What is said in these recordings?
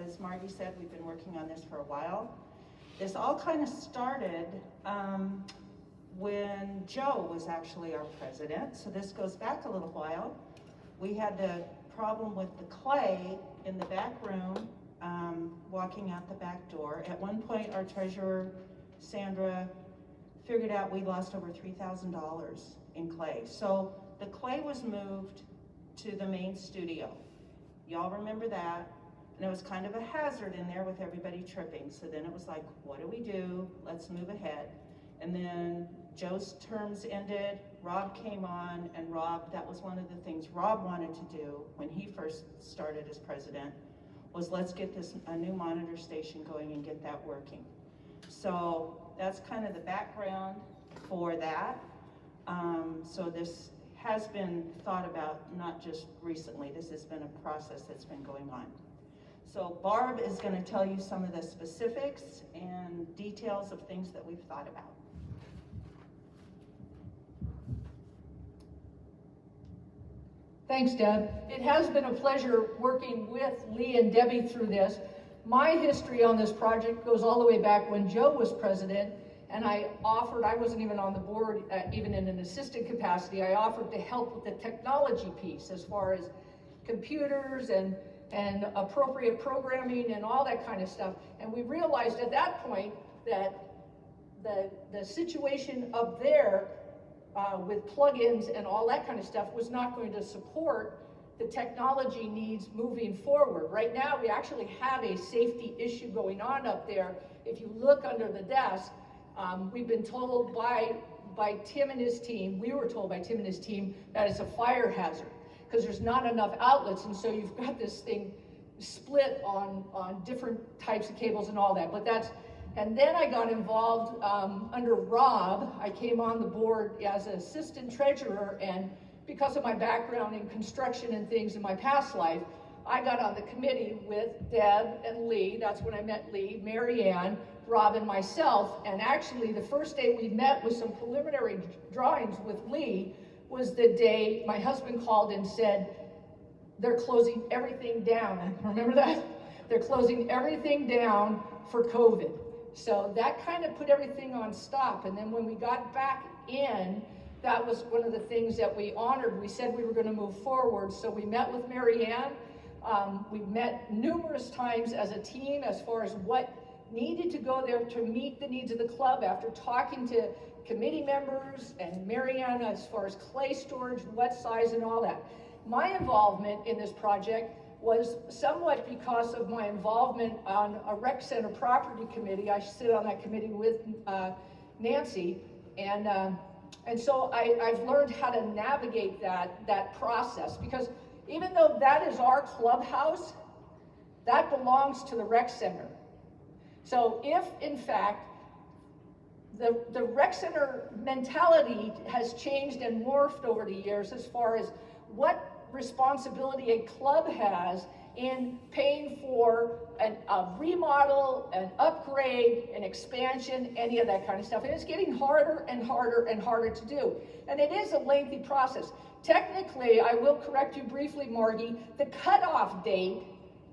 as Marty said, we've been working on this for a while. This all kind of started when Joe was actually our president, so this goes back a little while. We had the problem with the clay in the back room, walking out the back door. At one point, our treasurer, Sandra, figured out we lost over $3,000 in clay. So the clay was moved to the main studio. Y'all remember that? And it was kind of a hazard in there with everybody tripping. So then it was like, what do we do? Let's move ahead. And then Joe's terms ended, Rob came on, and Rob, that was one of the things Rob wanted to do when he first started as president, was let's get a new monitor station going and get that working. So that's kind of the background for that. So this has been thought about not just recently, this has been a process that's been going on. So Barb is going to tell you some of the specifics and details of things that we've thought about. Thanks, Deb. It has been a pleasure working with Lee and Debbie through this. My history on this project goes all the way back when Joe was president, and I wasn't even on the board, even in an assistant capacity, I offered to help with the technology piece as far as computers and appropriate programming and all that kind of stuff. And we realized at that point that the situation up there with plugins and all that kind of stuff was not going to support the technology needs moving forward. Right now, we actually have a safety issue going on up there. If you look under the desk, we've been told by Tim and his team, we were told by Tim and his team that it's a fire hazard because there's not enough outlets, and so you've got this thing split on different types of cables and all that. And then I got involved under Rob. I came on the board as an assistant treasurer, and because of my background in construction and things in my past life, I got on the committee with Deb and Lee. That's when I met Lee, Mary Ann, Rob, and myself. And actually, the first day we met with some preliminary drawings with Lee was the day my husband called and said, they're closing everything down. Remember that? They're closing everything down for COVID. So that kind of put everything on stop. And then when we got back in, that was one of the things that we honored. We said we were going to move forward. So we met with Mary Ann. We met numerous times as a team as far as what needed to go there to meet the needs of the club after talking to committee members and Mary Ann as far as clay storage, what size and all that. My involvement in this project was somewhat because of my involvement on a rec center property committee. I sit on that committee with Nancy, and so I've learned how to navigate that process, because even though that is our clubhouse, that belongs to the rec center. So if in fact the rec center mentality has changed and morphed over the years as far as what responsibility a club has in paying for a remodel, an upgrade, an expansion, any of that kind of stuff. And it's getting harder and harder and harder to do. And it is a lengthy process. Technically, I will correct you briefly, Margie, the cutoff date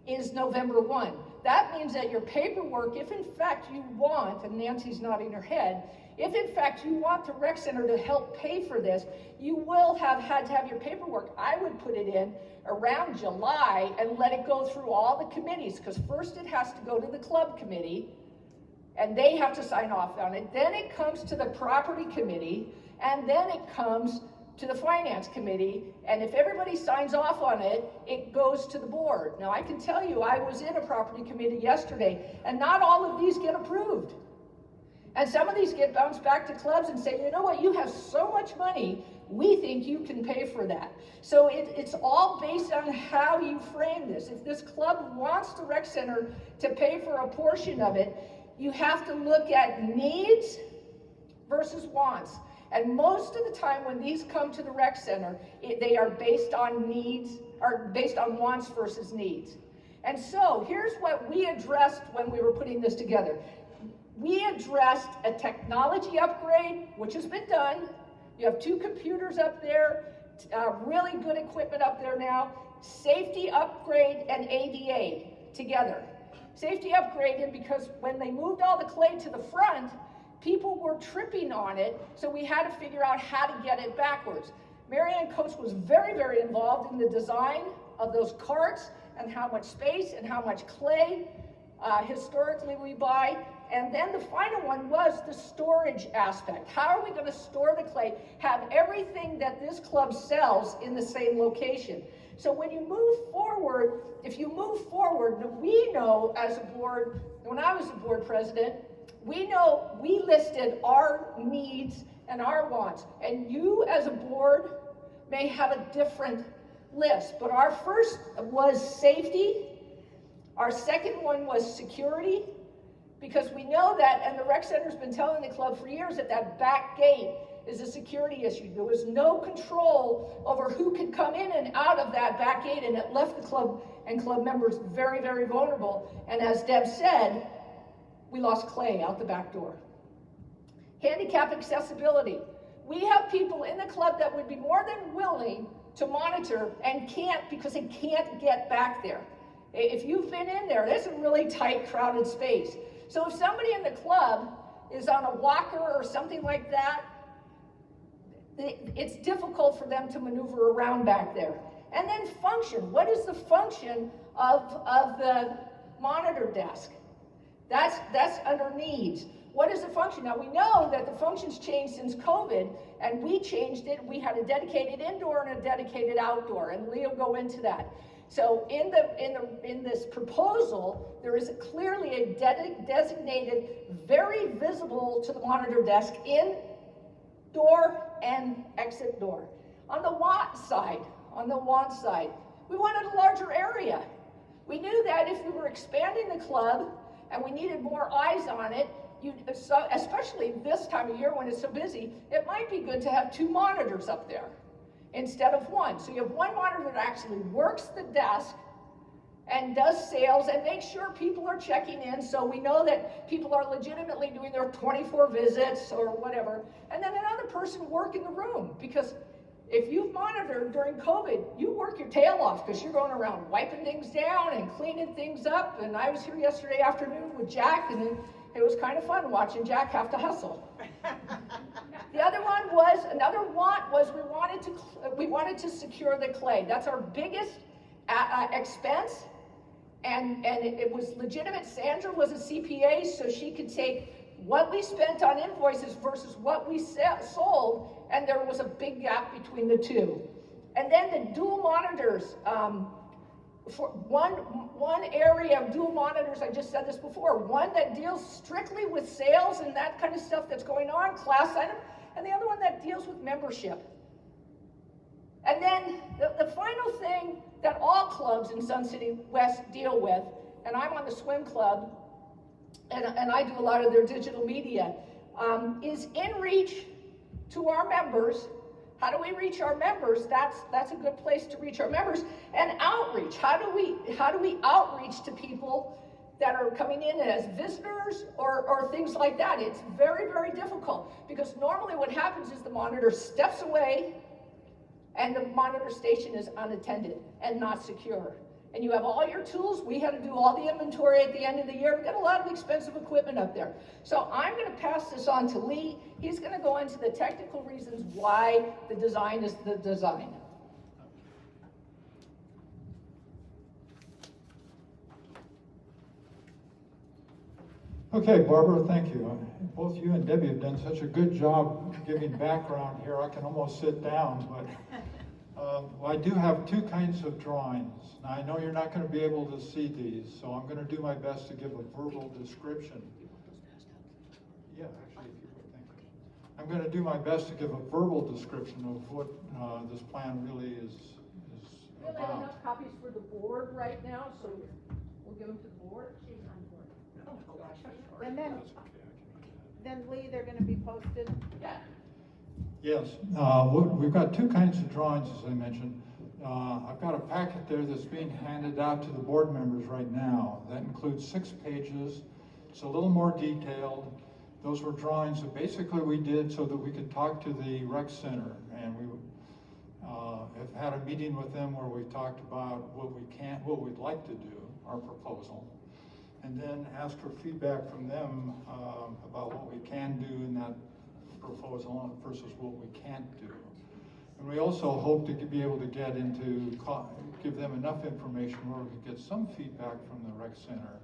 is November 1. That means that your paperwork, if in fact you want, and Nancy's nodding her head, if in fact you want the rec center to help pay for this, you will have had to have your paperwork. I would put it in around July and let it go through all the committees, because first it has to go to the club committee and they have to sign off on it. Then it comes to the property committee, and then it comes to the finance committee, and if everybody signs off on it, it goes to the board. Now I can tell you, I was in a property committee yesterday, and not all of these get approved. And some of these get bounced back to clubs and say, you know what, you have so much money, we think you can pay for that. So it's all based on how you frame this. If this club wants the rec center to pay for a portion of it, you have to look at needs versus wants. And most of the time when these come to the rec center, they are based on needs, or based on wants versus needs. And so here's what we addressed when we were putting this together. We addressed a technology upgrade, which has been done. You have 2 computers up there, really good equipment up there now, safety upgrade and ADA together. safety upgraded because when they moved all the clay to the front, people were tripping on it, so we had to figure out how to get it backwards. Marianne Coates was very, very involved in the design of those carts and how much space and how much clay historically we buy. And then the final one was the storage aspect. How are we going to store the clay, have everything that this club sells in the same location? So when you move forward, if you move forward, we know as a board, when I was a board president, we know we listed our needs and our wants. And you as a board may have a different list, but our first was safety. Our second one was security, because we know that, and the rec center's been telling the club for years that that back gate is a security issue. There was no control over who could come in and out of that back gate, and it left the club and club members very, very vulnerable. And as Deb said, we lost clay out the back door. Handicap accessibility. We have people in the club that would be more than willing to monitor and can't because they can't get back there. If you've been in there, there's a really tight, crowded space. So if somebody in the club is on a walker or something like that, it's difficult for them to maneuver around back there. And then function. What is the function of the monitor desk? That's under needs. What is the function? Now we know that the function's changed since COVID, and we changed it. We had a dedicated indoor and a dedicated outdoor, and Lee will go into that. So in this proposal, there is clearly a designated, very visible to the monitor desk in door and exit door. On the want side, we wanted a larger area. We knew that if we were expanding the club and we needed more eyes on it, especially this time of year when it's so busy, it might be good to have 2 monitors up there instead of 1. So you have 1 monitor that actually works the desk and does sales and makes sure people are checking in, so we know that people are legitimately doing their 24 visits or whatever. And then another person work in the room, because if you've monitored during COVID, you work your tail off because you're going around wiping things down and cleaning things up. And I was here yesterday afternoon with Jack, and it was kind of fun watching Jack have to hustle. The other one was, another want was we wanted to secure the clay. That's our biggest expense, and it was legitimate. Sandra was a CPA, so she could take what we spent on invoices versus what we sold, and there was a big gap between the two. And then the dual monitors, for one area of dual monitors, I just said this before, one that deals strictly with sales and that kind of stuff that's going on, class item, and the other one that deals with membership. And then the final thing that all clubs in Sun City West deal with, and I'm on the swim club, and I do a lot of their digital media, is in reach to our members. How do we reach our members? That's a good place to reach our members. And outreach. How do we outreach to people that are coming in as visitors or things like that? It's very, very difficult, because normally what happens is the monitor steps away and the monitor station is unattended and not secure. And you have all your tools. We had to do all the inventory at the end of the year. We've got a lot of expensive equipment up there. So I'm going to pass this on to Lee. He's going to go into the technical reasons why the design is the design. Okay, Barbara, thank you. Both you and Debbie have done such a good job giving background here. I can almost sit down, but well, I do have 2 kinds of drawings. Now, I know you're not going to be able to see these, so I'm going to do my best to give a verbal description. Yeah, actually, if you would, thank you. I'm going to do my best to give a verbal description of what this plan really is We only have enough copies for the board right now, so we'll give them to the board. She's on board. Oh gosh. And then Lee, they're going to be posted. Yeah. Yes, we've got 2 kinds of drawings, as I mentioned. I've got a packet there that's being handed out to the board members right now. That includes 6 pages. It's a little more detailed. Those were drawings that basically we did so that we could talk to the rec center, and we have had a meeting with them where we talked about what we'd like to do, our proposal. and then ask for feedback from them about what we can do in that proposal versus what we can't do. And we also hope to be able to get into, give them enough information where we could get some feedback from the rec center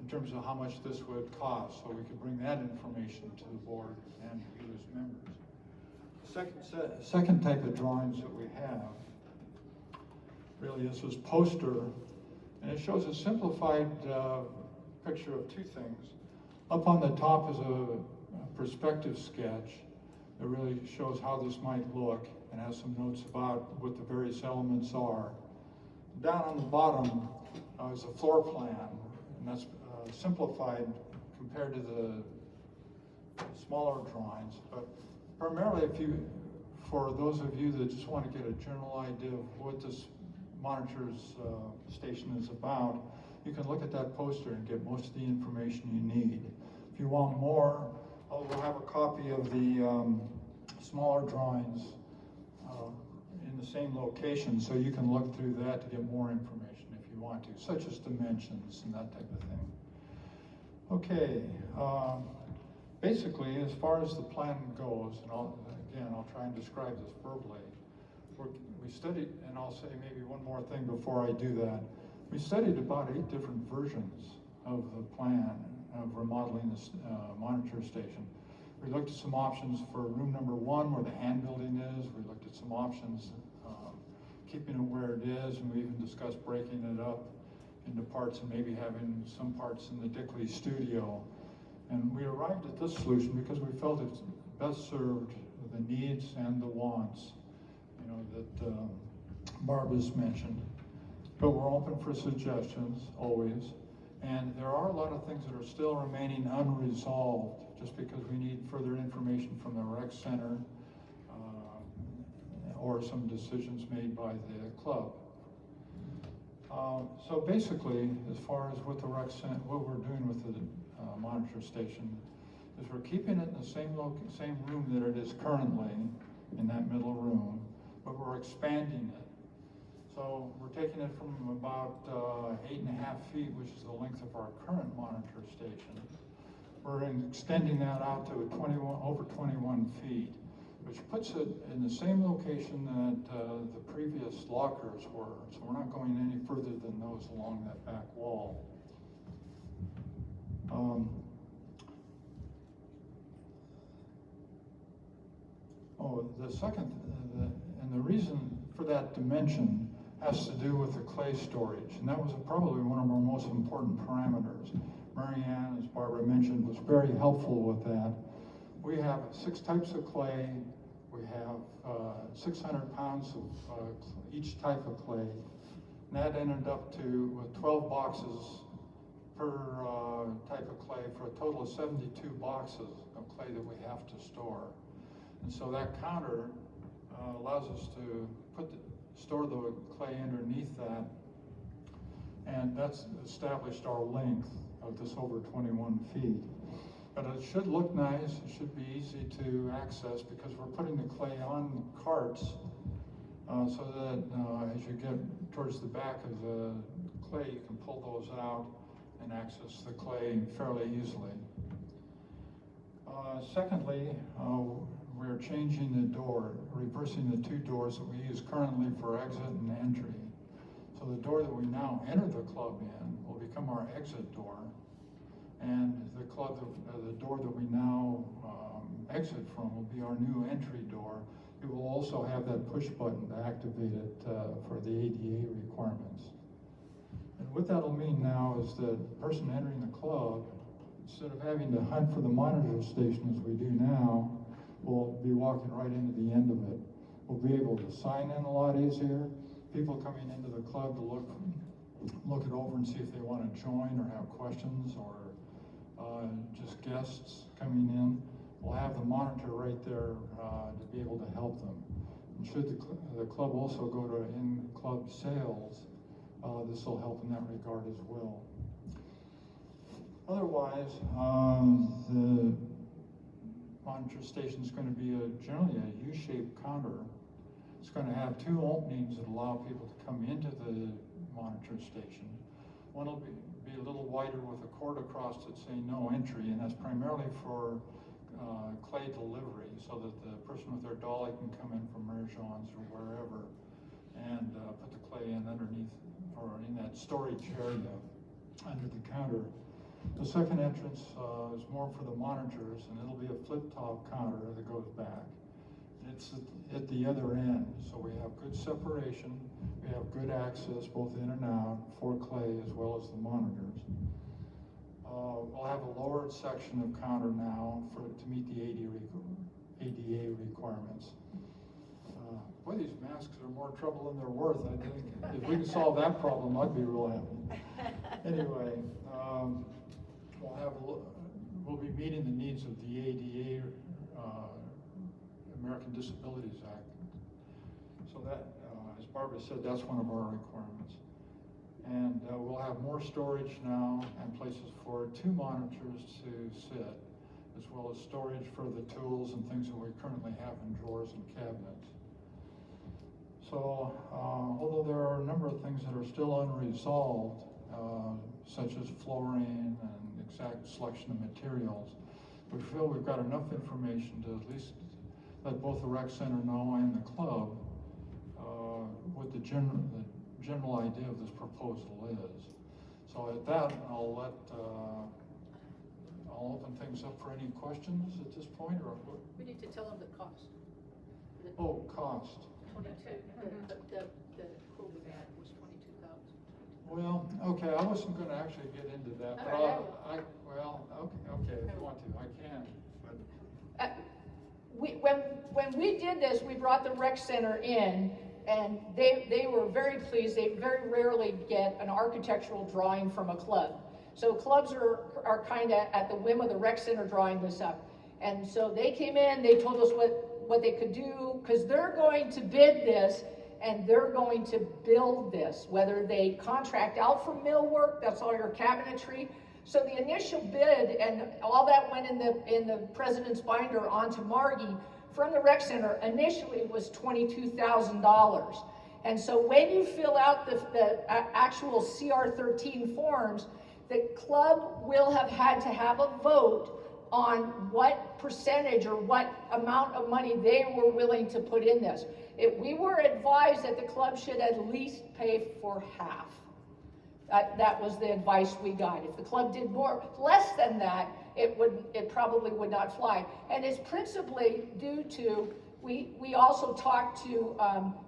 in terms of how much this would cost, so we could bring that information to the board and you as members. The second type of drawings that we have really is this poster, and it shows a simplified picture of two things. Up on the top is a perspective sketch that really shows how this might look and has some notes about what the various elements are. Down on the bottom is a floor plan, and that's simplified compared to the smaller drawings. But primarily, for those of you that just want to get a general idea of what this monitor's station is about, you can look at that poster and get most of the information you need. If you want more, we'll have a copy of the smaller drawings in the same location, so you can look through that to get more information if you want to, such as dimensions and that type of thing. Okay, basically, as far as the plan goes, and I'll try and describe this verbally. We studied, and I'll say maybe one more thing before I do that. We studied about 8 different versions of the plan of remodeling this monitor station. We looked at some options for room number 1 where the hand building is. We looked at some options keeping it where it is, and we even discussed breaking it up into parts and maybe having some parts in the Dickley studio. And we arrived at this solution because we felt it best served the needs and the wants, that Barb has mentioned. But we're open for suggestions, always. And there are a lot of things that are still remaining unresolved, just because we need further information from the rec center or some decisions made by the club. So basically, as far as what the rec center, what we're doing with the monitor station, is we're keeping it in the same room that it is currently, in that middle room, but we're expanding it. So we're taking it from about 8.5 feet, which is the length of our current monitor station. We're extending that out to over 21 feet, which puts it in the same location that the previous lockers were. So we're not going any further than those along that back wall. The reason for that dimension has to do with the clay storage, and that was probably one of our most important parameters. Mary Ann, as Barbara mentioned, was very helpful with that. We have 6 types of clay. We have 600 pounds of each type of clay. And that ended up to 12 boxes per type of clay for a total of 72 boxes of clay that we have to store. And so that counter allows us to store the clay underneath that, and that's established our length of this over 21 feet. But it should look nice, it should be easy to access because we're putting the clay on carts so that as you get towards the back of the clay, you can pull those out and access the clay fairly easily. Secondly, we're changing the door, reversing the 2 doors that we use currently for exit and entry. So the door that we now enter the club in will become our exit door, and the door that we now exit from will be our new entry door. It will also have that push button to activate it for the ADA requirements. And what that'll mean now is that the person entering the club, instead of having to hunt for the monitor station as we do now, we'll be walking right into the end of it. We'll be able to sign in a lot easier. People coming into the club to look it over and see if they want to join or have questions, or just guests coming in. We'll have the monitor right there to be able to help them. And should the club also go to in-club sales, this will help in that regard as well. Otherwise, the monitor station is going to be generally a U-shaped counter. It's going to have 2 openings that allow people to come into the monitor station. One will be be a little wider with a cord across it saying no entry, and that's primarily for clay delivery, so that the person with their dolly can come in from Merjons or wherever and put the clay in underneath or in that storage area under the counter. The second entrance is more for the monitors, and it'll be a flip-top counter that goes back. It's at the other end, so we have good separation, we have good access both in and out for clay as well as the monitors. We'll have a lowered section of counter now to meet the ADA requirements. Boy, these masks are more trouble than they're worth, I think. If we can solve that problem, I'd be real happy. Anyway, we'll be meeting the needs of the ADA, American Disabilities Act. So that, as Barbara said, that's one of our requirements. And we'll have more storage now and places for 2 monitors to sit, as well as storage for the tools and things that we currently have in drawers and cabinets. So, although there are a number of things that are still unresolved, such as flooring and exact selection of materials, we feel we've got enough information to at least let both the rec center know and the club what the general idea of this proposal is. So at that, I'll open things up for any questions at this point, or what? We need to tell them the cost. Oh, cost. 22, the quote we had was 22,000. Well, okay, I wasn't gonna actually get into that, but okay, if you want to, I can, but. When we did this, we brought the rec center in, and they were very pleased. They very rarely get an architectural drawing from a club. So clubs are kind of at the whim of the rec center drawing this up. And so they came in, they told us what they could do, because they're going to bid this, and they're going to build this, whether they contract out for millwork, that's all your cabinetry. So the initial bid, and all that went in the president's binder onto Margie from the rec center, initially was $22,000. And so when you fill out the actual CR13 forms, the club will have had to have a vote on what percentage or what amount of money they were willing to put in this. We were advised that the club should at least pay for half. That was the advice we got. If the club did less than that, it probably would not fly. And it's principally due to, we also talked to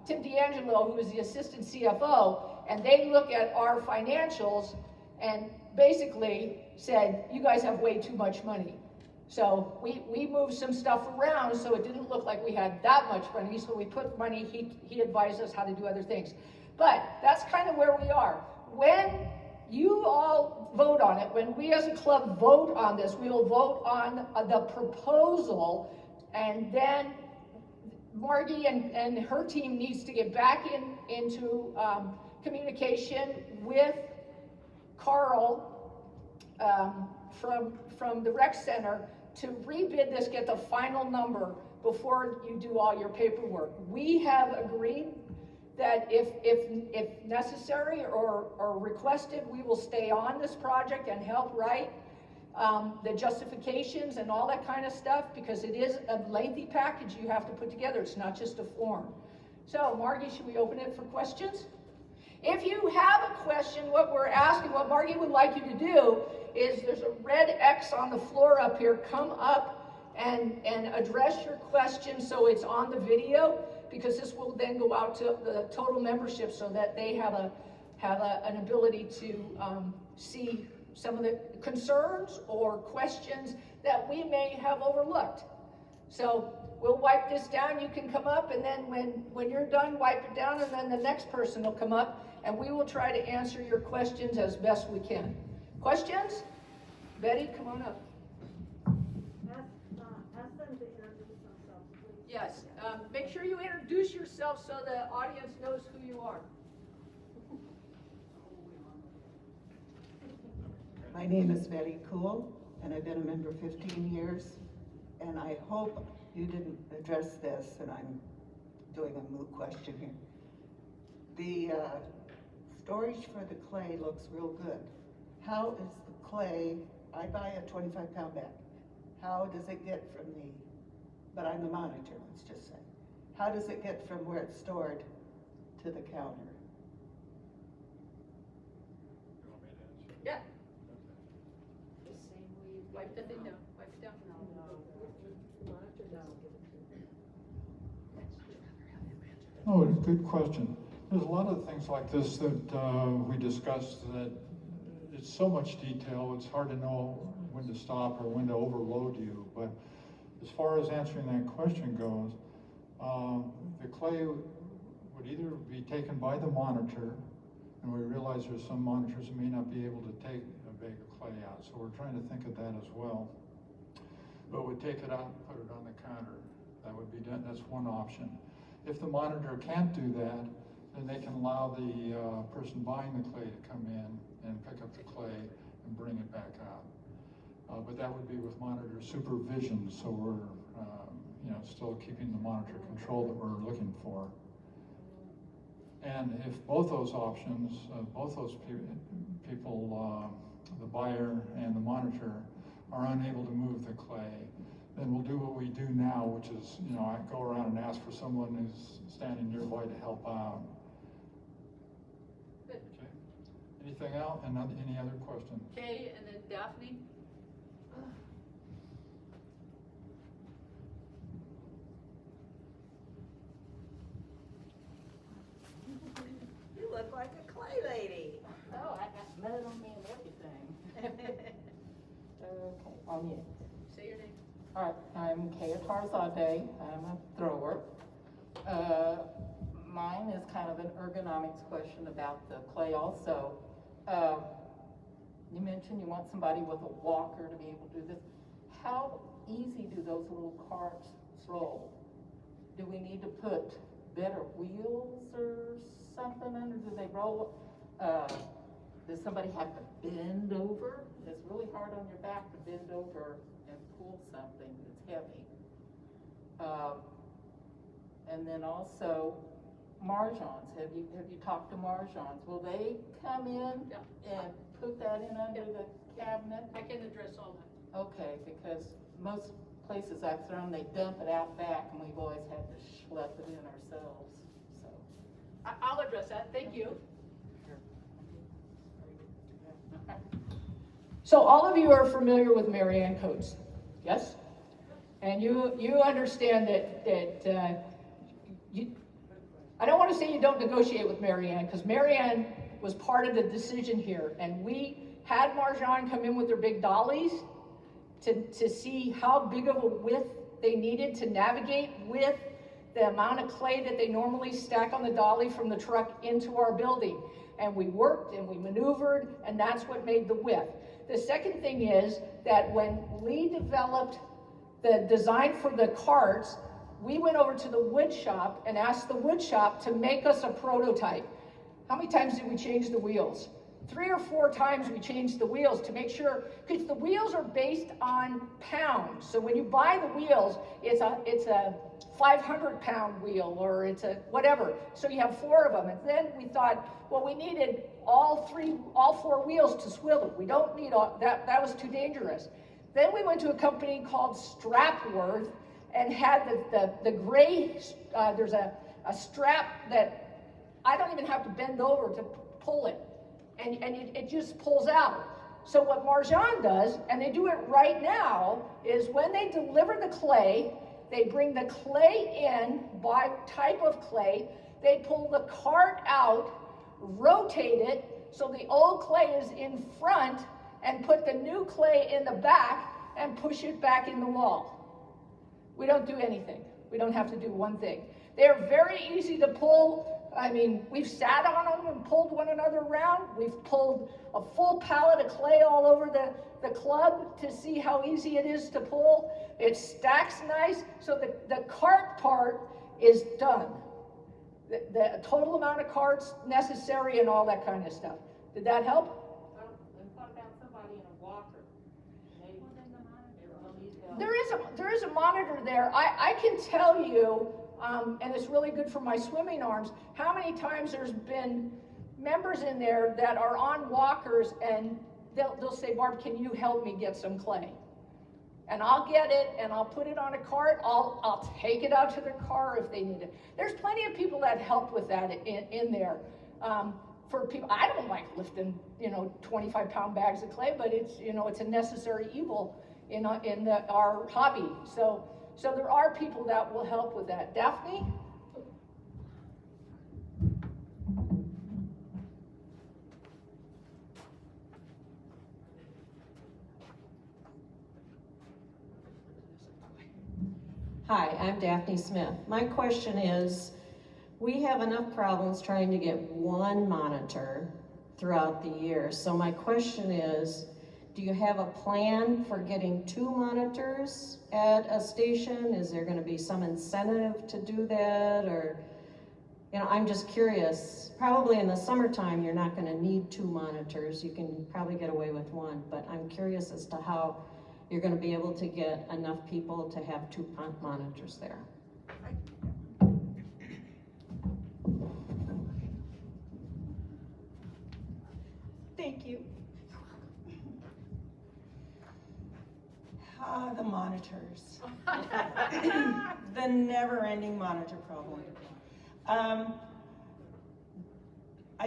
Tim D'Angelo, who is the assistant CFO, and they look at our financials and basically said, you guys have way too much money. So we moved some stuff around so it didn't look like we had that much money, so we put money, he advised us how to do other things. But that's kind of where we are. When you all vote on it, when we as a club vote on this, we will vote on the proposal, and then Margie and her team needs to get back into communication with Carl from the rec center to rebid this, get the final number before you do all your paperwork. We have agreed that if necessary or requested, we will stay on this project and help write the justifications and all that kind of stuff, because it is a lengthy package you have to put together. It's not just a form. So Margie, should we open it for questions? If you have a question, what we're asking, what Margie would like you to do is, there's a red X on the floor up here. Come up and address your question so it's on the video, because this will then go out to the total membership so that they have an ability to see some of the concerns or questions that we may have overlooked. So we'll wipe this down. You can come up, and then when you're done, wipe it down, and then the next person will come up, and we will try to answer your questions as best we can. Questions? Betty, come on up. Ask them to introduce themselves, please. Yes, make sure you introduce yourself so the audience knows who you are. My name is Betty Cool, and I've been a member 15 years, and I hope you didn't address this, and I'm doing a moot question here. The storage for the clay looks real good. how is the clay, I buy a 25-pound bag. How does it get from the, but I'm the monitor, let's just say. How does it get from where it's stored to the counter? You want me to answer? Yeah. Okay. The same way you. Wipe the thing down, wipe it down. Oh, good question. There's a lot of things like this that we discussed that it's so much detail, it's hard to know when to stop or when to overload you. But as far as answering that question goes, the clay would either be taken by the monitor, and we realize there's some monitors that may not be able to take a bag of clay out, so we're trying to think of that as well. But we'd take it out and put it on the counter. That would be done, that's one option. If the monitor can't do that, then they can allow the person buying the clay to come in and pick up the clay and bring it back out. But that would be with monitor supervision, so we're still keeping the monitor control that we're looking for. And if both those options, both those people, the buyer and the monitor, are unable to move the clay, then we'll do what we do now, which is, I go around and ask for someone who's standing nearby to help out. Good. Okay. Anything else? Any other questions? Kay, and then Daphne? You look like a clay lady. Oh, I got mud on me and everything. Okay, on you. Say your name. All right, I'm Kaya Tarzadeh. I'm a thrower. Mine is kind of an ergonomics question about the clay also. You mentioned you want somebody with a walker to be able to do this. How easy do those little carts roll? Do we need to put better wheels or something under? Do they roll? Does somebody have to bend over? It's really hard on your back to bend over and pull something that's heavy. And then also margins. Have you talked to margins? Will they come in and put that in under the cabinet? I can address all that. Okay, because most places I've thrown, they dump it out back, and we've always had to schlep it in ourselves. So. I'll address that, thank you. So all of you are familiar with Mary Ann codes, yes? And you understand that I don't want to say you don't negotiate with Mary Ann, because Mary Ann was part of the decision here, and we had Marjan come in with their big dollies to see how big of a width they needed to navigate with the amount of clay that they normally stack on the dolly from the truck into our building. And we worked and we maneuvered, and that's what made the width. The second thing is that when Lee developed the design for the carts, we went over to the wood shop and asked the wood shop to make us a prototype. How many times did we change the wheels? 3 or 4 times we changed the wheels to make sure, because the wheels are based on pounds. So when you buy the wheels, it's a 500-pound wheel, or it's a whatever. So you have 4 of them. And then we thought, well, we needed all 4 wheels to swivel. We don't need all, that was too dangerous. Then we went to a company called Strapworth and had the gray, there's a strap that I don't even have to bend over to pull it. And it just pulls out. So what Marjan does, and they do it right now, is when they deliver the clay, they bring the clay in by type of clay, they pull the cart out, rotate it, so the old clay is in front, and put the new clay in the back, and push it back in the wall. We don't do anything. We don't have to do one thing. They're very easy to pull. I mean, we've sat on them and pulled one another around. We've pulled a full pallet of clay all over the club to see how easy it is to pull. It stacks nice, so the cart part is done. The total amount of carts necessary and all that kind of stuff. Did that help? Well, and what about somebody in a walker? There is a monitor there. I can tell you, and it's really good for my swimming arms, how many times there's been members in there that are on walkers and they'll say, Barb, can you help me get some clay? And I'll get it, and I'll put it on a cart, I'll take it out to their car if they need it. There's plenty of people that help with that in there. For people, I don't like lifting, 25-pound bags of clay, but it's, it's a necessary evil in our hobby. So there are people that will help with that. Daphne? Hi, I'm Daphne Smith. My question is, we have enough problems trying to get one monitor throughout the year. So my question is, do you have a plan for getting 2 monitors at a station? Is there going to be some incentive to do that? Or, I'm just curious. Probably in the summertime, you're not going to need 2 monitors. You can probably get away with 1, but I'm curious as to how you're going to be able to get enough people to have 2 monitors there. Thank you. The monitors. The never-ending monitor problem. I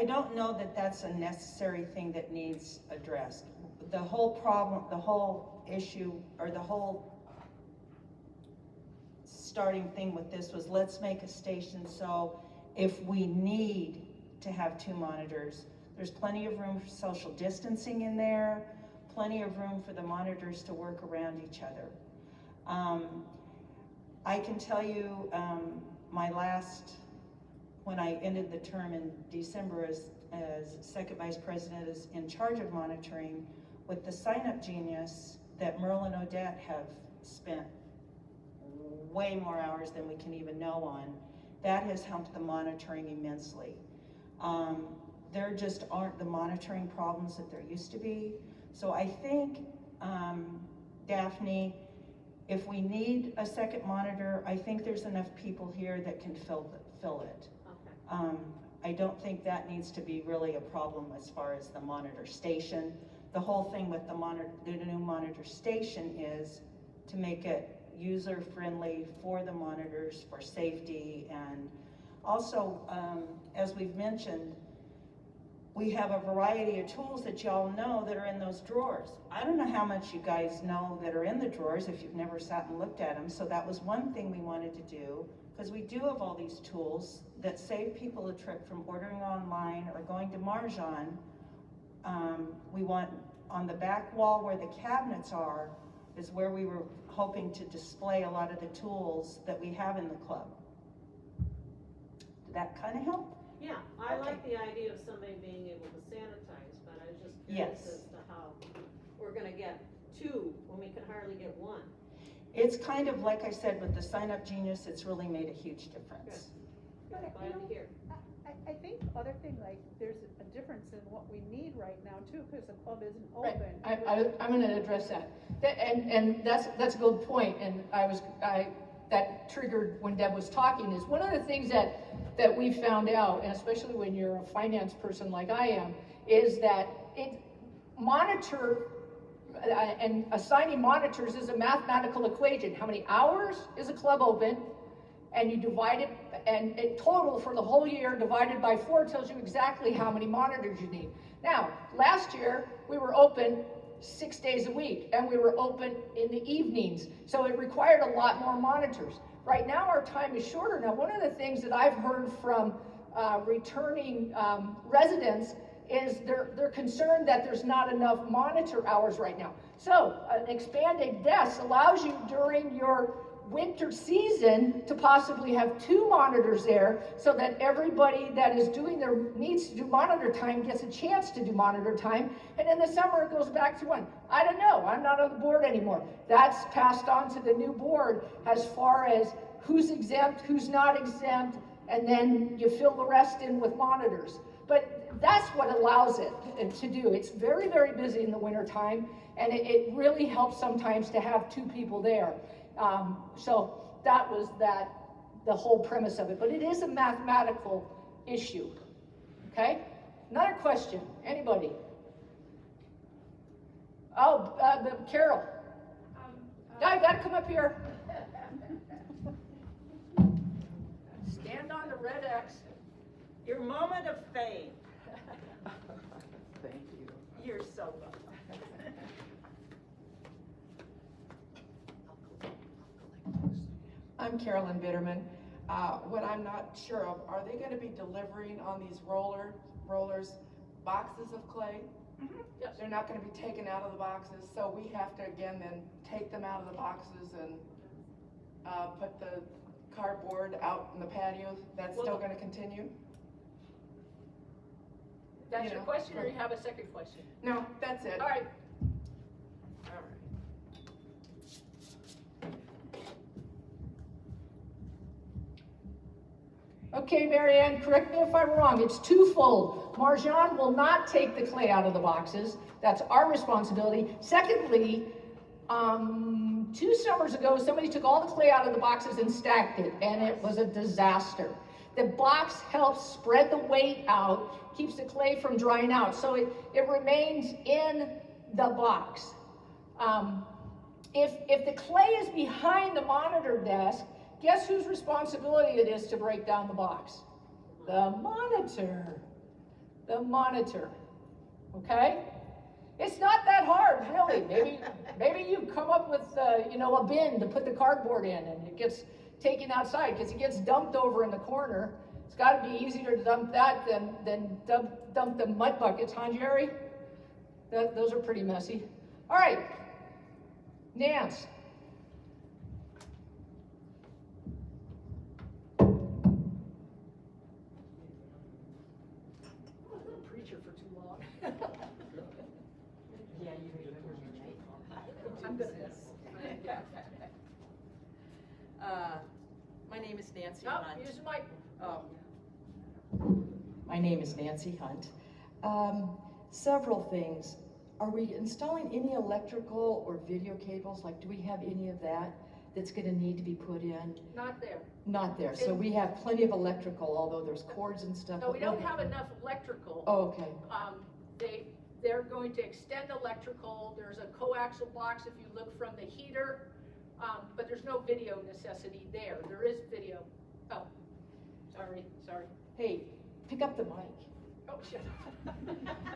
don't know that that's a necessary thing that needs addressed. The whole problem, the whole issue, or the whole starting thing with this was, let's make a station so if we need to have 2 monitors, there's plenty of room for social distancing in there, plenty of room for the monitors to work around each other. I can tell you, when I ended the term in December as second vice president is in charge of monitoring, with the sign-up genius that Merle and Odette have spent way more hours than we can even know on, that has helped the monitoring immensely. There just aren't the monitoring problems that there used to be. So I think, Daphne, if we need a second monitor, I think there's enough people here that can fill it. Okay. I don't think that needs to be really a problem as far as the monitor station. The whole thing with the new monitor station is to make it user-friendly for the monitors, for safety, and also, as we've mentioned, we have a variety of tools that y'all know that are in those drawers. I don't know how much you guys know that are in the drawers if you've never sat and looked at them. So that was one thing we wanted to do, because we do have all these tools that save people a trip from ordering online or going to Marjan. We want, on the back wall where the cabinets are, is where we were hoping to display a lot of the tools that we have in the club. Did that kind of help? Yeah, I like the idea of somebody being able to sanitize, but I was just curious Yes. as to how we're gonna get 2 when we can hardly get 1. It's kind of, like I said, with the sign-up genius, it's really made a huge difference. But, Glad to hear. I think the other thing, like, there's a difference in what we need right now too, because the club isn't Right. open. I'm going to address that. And that's a good point. And that triggered when Deb was talking, is one of the things that we found out, and especially when you're a finance person like I am, is that and assigning monitors is a mathematical equation. How many hours is a club open? And you divide it, and it total for the whole year divided by 4 tells you exactly how many monitors you need. Now, last year, we were open 6 days a week, and we were open in the evenings, so it required a lot more monitors. Right now, our time is shorter. Now, one of the things that I've heard from returning residents is they're concerned that there's not enough monitor hours right now. So, an expanded desk allows you during your winter season to possibly have 2 monitors there, so that everybody that is needs to do monitor time gets a chance to do monitor time, and in the summer it goes back to 1. I don't know, I'm not on the board anymore. That's passed on to the new board as far as who's exempt, who's not exempt, and then you fill the rest in with monitors. But that's what allows it to do. It's very, very busy in the winter time, and it really helps sometimes to have 2 people there. So that was the whole premise of it. But it is a mathematical issue. Okay? Another question. Anybody? Oh, Carol. I gotta come up here. Stand on the red X. Your moment of fame. Thank you. You're so welcome. I'm Carolyn Bitterman. What I'm not sure of, are they gonna be delivering on these rollers, boxes of clay? Yes. They're not gonna be taken out of the boxes, so we have to again then take them out of the boxes and put the cardboard out in the patios. That's still gonna continue? That's You your know, question, or right. you have a second question? No, that's it. All right. All right. Okay, Marianne, correct me if I'm wrong, it's twofold. Marjan will not take the clay out of the boxes, that's our responsibility. Secondly, 2 summers ago, somebody took all the clay out of the boxes and stacked it, and it was a disaster. The box helps spread the weight out, keeps the clay from drying out, so it remains in the box. If the clay is behind the monitor desk, guess whose responsibility it is to break down the box? The monitor. The monitor. Okay? It's not that hard, really. Maybe you come up with a bin to put the cardboard in, and it gets taken outside because it gets dumped over in the corner. It's got to be easier to dump that than dump the mud buckets, huh, Jerry? Those are pretty messy. All right, Nance. Preacher for too long. Yeah, you remember me, right? I'm good at this. My name is Nancy No, Hunt. use the mic. My name is Nancy Hunt. Several things. Are we installing any electrical or video cables? Like, do we have any of that that's gonna need to be put in? Not there. Not there, so we have plenty of electrical, although there's cords and stuff. No, we don't have enough electrical. Oh, okay. They're going to extend electrical. There's a coaxial box if you look from the heater, but there's no video necessity there. There is video. Oh, sorry. Hey, pick up the mic. Oh, shit.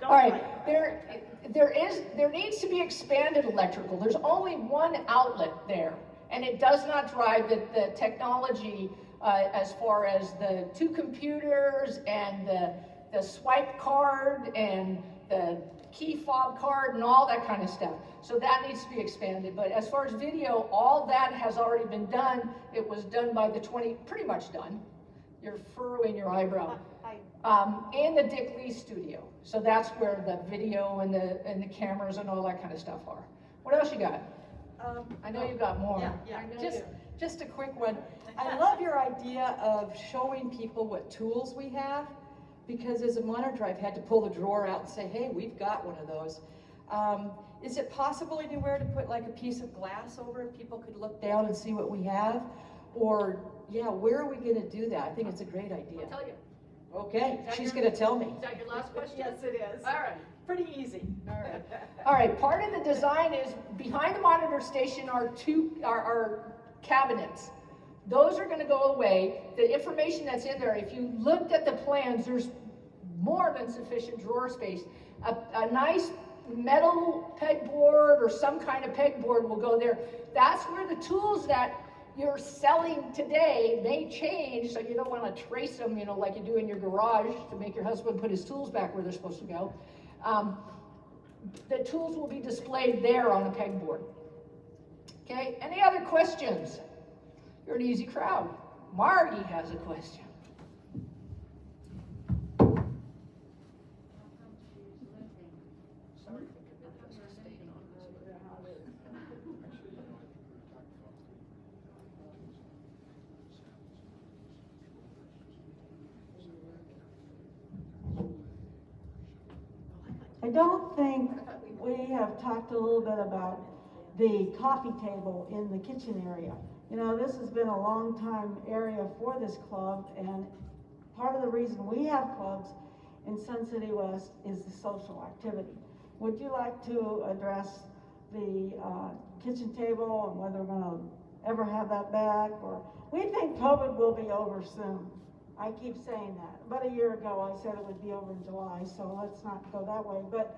All right, there needs to be expanded electrical. There's only one outlet there, and it does not drive the technology as far as the 2 computers and the swipe card and the key fob card and all that kind of stuff. So that needs to be expanded. But as far as video, all that has already been done. It was done by pretty much done. You're furrowing your eyebrow. In the Dick Lee studio. So that's where the video and the cameras and all that kind of stuff are. What else you got? I know you got more. Yeah, I know just a quick one. I love your idea of showing people what tools we have, because as a monitor, I've had to pull the drawer out and say, hey, we've got one of those. Is it possible anywhere to put like a piece of glass over if people could look down and see what we have? Or, yeah, where are we gonna do that? I think it's a great idea. I'll tell you. Okay, Is that she's your- gonna tell me. Is that your last question? Yes, it is. All right. Pretty easy. All right, part of the design is behind the monitor station are cabinets. Those are gonna go away. The information that's in there, if you looked at the plans, there's more than sufficient drawer space. A nice metal pegboard or some kind of pegboard will go there. That's where the tools that you're selling today may change, so you don't want to trace them, like you do in your garage to make your husband put his tools back where they're supposed to go. The tools will be displayed there on the pegboard. Okay, any other questions? You're an easy crowd. Margie has a question. I don't think we have talked a little bit about the coffee table in the kitchen area. This has been a long time area for this club, and part of the reason we have clubs in Sun City West is the social activity. Would you like to address the kitchen table and whether we're gonna ever have that back, or, we think COVID will be over soon. I keep saying that. About a year ago, I said it would be over in July, so let's not go that way. But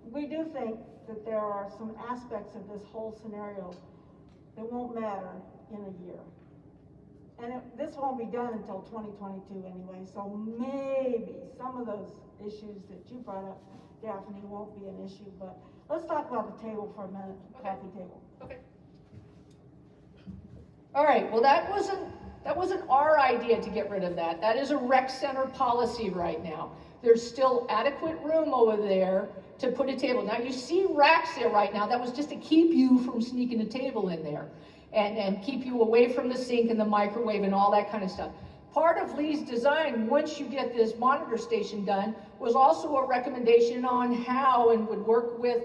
we do think that there are some aspects of this whole scenario that won't matter in a year. And this won't be done until 2022 anyway, so maybe some of those issues that you brought up, Daphne, won't be an issue. But let's talk about the table for a minute, coffee table. Okay. All right, well, that wasn't our idea to get rid of that. That is a rec center policy right now. There's still adequate room over there to put a table. Now, you see racks there right now. That was just to keep you from sneaking a table in there and keep you away from the sink and the microwave and all that kind of stuff. Part of Lee's design, once you get this monitor station done, was also a recommendation on how and would work with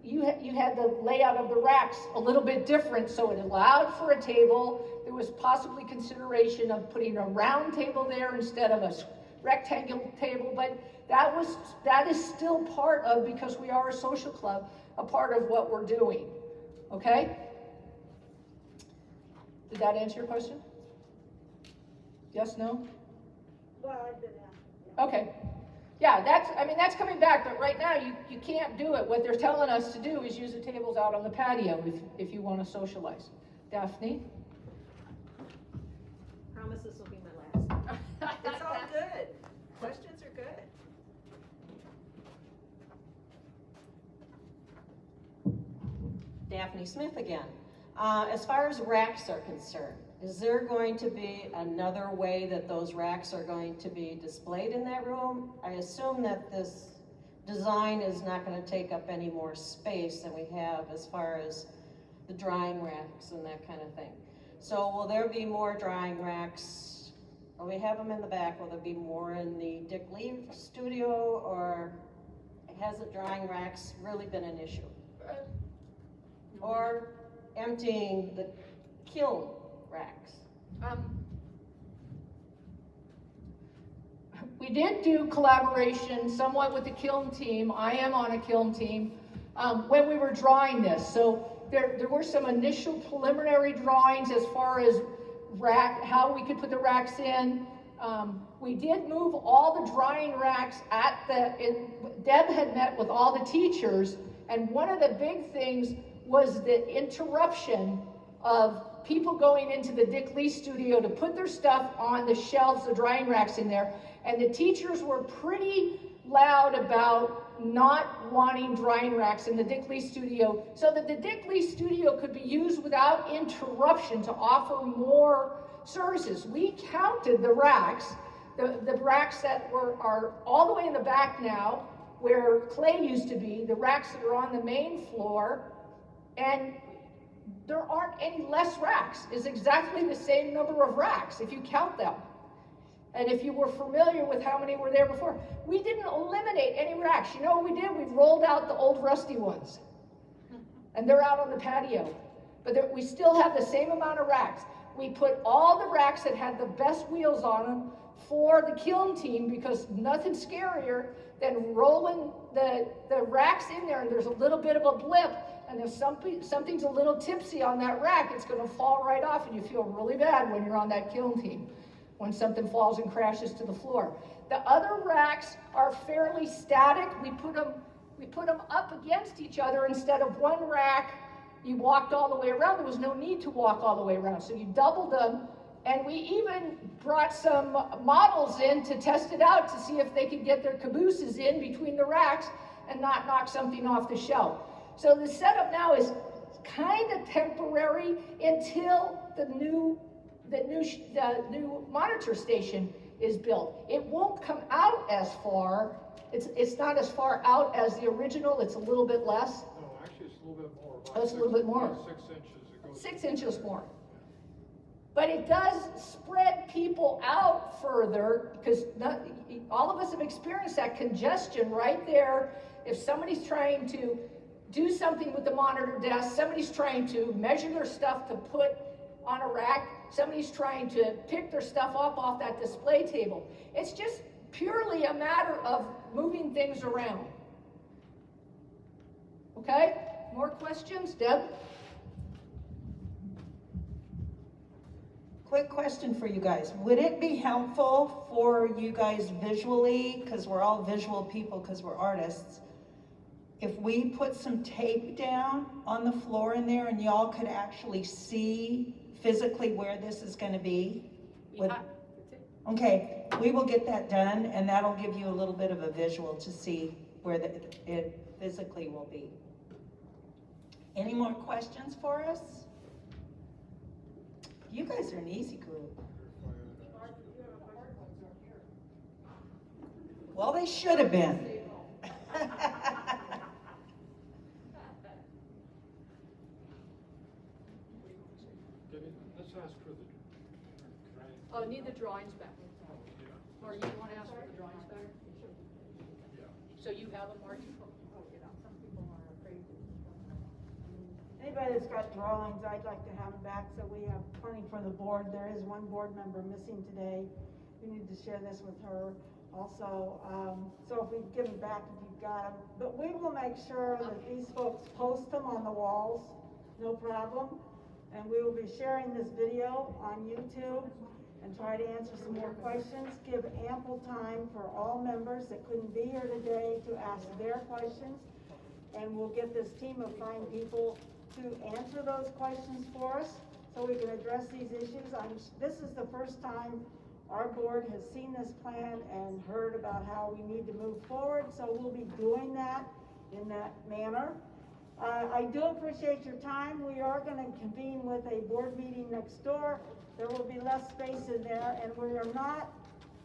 you had the layout of the racks a little bit different, so it allowed for a table. There was possibly consideration of putting a round table there instead of a rectangular table, but that is still part of, because we are a social club, a part of what we're doing. Okay? Did that answer your question? Yes, no? Well, I've been asked. Okay. Yeah, that's coming back, but right now you can't do it. What they're telling us to do is use the tables out on the patio if you want to socialize. Daphne? Promise this will be my last. It's all good. Questions are good. Daphne Smith again. As far as racks are concerned, is there going to be another way that those racks are going to be displayed in that room? I assume that this design is not going to take up any more space than we have as far as the drying racks and that kind of thing. So will there be more drying racks? Or we have them in the back, will there be more in the Dick Lee studio, or has the drying racks really been an issue? Or emptying the kiln racks? We did do collaboration somewhat with the kiln team. I am on a kiln team when we were drawing this. So there were some initial preliminary drawings as far as how we could put the racks in. We did move all the drying racks Deb had met with all the teachers, and one of the big things was the interruption of people going into the Dick Lee studio to put their stuff on the shelves, the drying racks in there, and the teachers were pretty loud about not wanting drying racks in the Dick Lee studio, so that the Dick Lee studio could be used without interruption to offer more services. We counted the racks, the racks that are all the way in the back now, where Clay used to be, the racks that are on the main floor, and there aren't any less racks. It's exactly the same number of racks if you count them. And if you were familiar with how many were there before, we didn't eliminate any racks. You know what we did? We rolled out the old rusty ones. And they're out on the patio. But we still have the same amount of racks. We put all the racks that had the best wheels on them for the kiln team, because nothing's scarier than rolling the racks in there and there's a little bit of a blip, and if something's a little tipsy on that rack, it's going to fall right off, and you feel really bad when you're on that kiln team, when something falls and crashes to the floor. The other racks are fairly static. We put them up against each other. Instead of one rack, you walked all the way around. There was no need to walk all the way around, so you doubled them. And we even brought some models in to test it out to see if they could get their cabooses in between the racks and not knock something off the shelf. So the setup now is kind of temporary until the new monitor station is built. It won't come out as far. It's not as far out as the original. It's a little bit less. No, actually it's a little bit more. It's a little bit more. 6 inches. It goes 6 inches more. But it does spread people out further, because all of us have experienced that congestion right there. If somebody's trying to do something with the monitor desk, somebody's trying to measure their stuff to put on a rack, somebody's trying to pick their stuff up off that display table. It's just purely a matter of moving things around. Okay, more questions, Deb? Quick question for you guys. Would it be helpful for you guys visually, because we're all visual people because we're artists, if we put some tape down on the floor in there and y'all could actually see physically where this is gonna be? Would- Okay, we will get that done and that'll give you a little bit of a visual to see where it physically will be. Any more questions for us? You guys are an easy group. Well, they should have been. Let's ask for the drawings. Oh, need the drawings back. Or you want to ask for the drawings back? So you have them, Margie? Anybody that's got drawings, I'd like to have them back so we have plenty for the board. There is one board member missing today. We need to share this with her also. So if we give them back if you've got them. But we will make sure that these folks post them on the walls, no problem. And we will be sharing this video on YouTube and try to answer some more questions. Give ample time for all members that couldn't be here today to ask their questions. And we'll get this team of fine people to answer those questions for us so we can address these issues. This is the first time our board has seen this plan and heard about how we need to move forward, so we'll be doing that in that manner. I do appreciate your time. We are going to convene with a board meeting next door. There will be less space in there, and we are not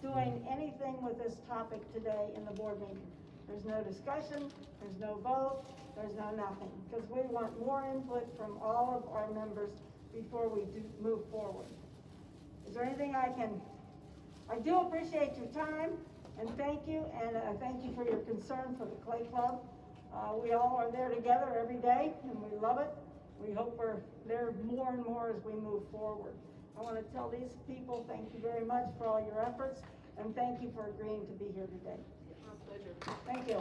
doing anything with this topic today in the board meeting. There's no discussion, there's no vote, there's no nothing, because we want more input from all of our members before we do move forward. Is there anything I do appreciate your time, and thank you for your concern for the Clay Club. We all are there together every day, and we love it. We hope we're there more and more as we move forward. I want to tell these people, thank you very much for all your efforts, and thank you for agreeing to be here today. Our pleasure. Thank you.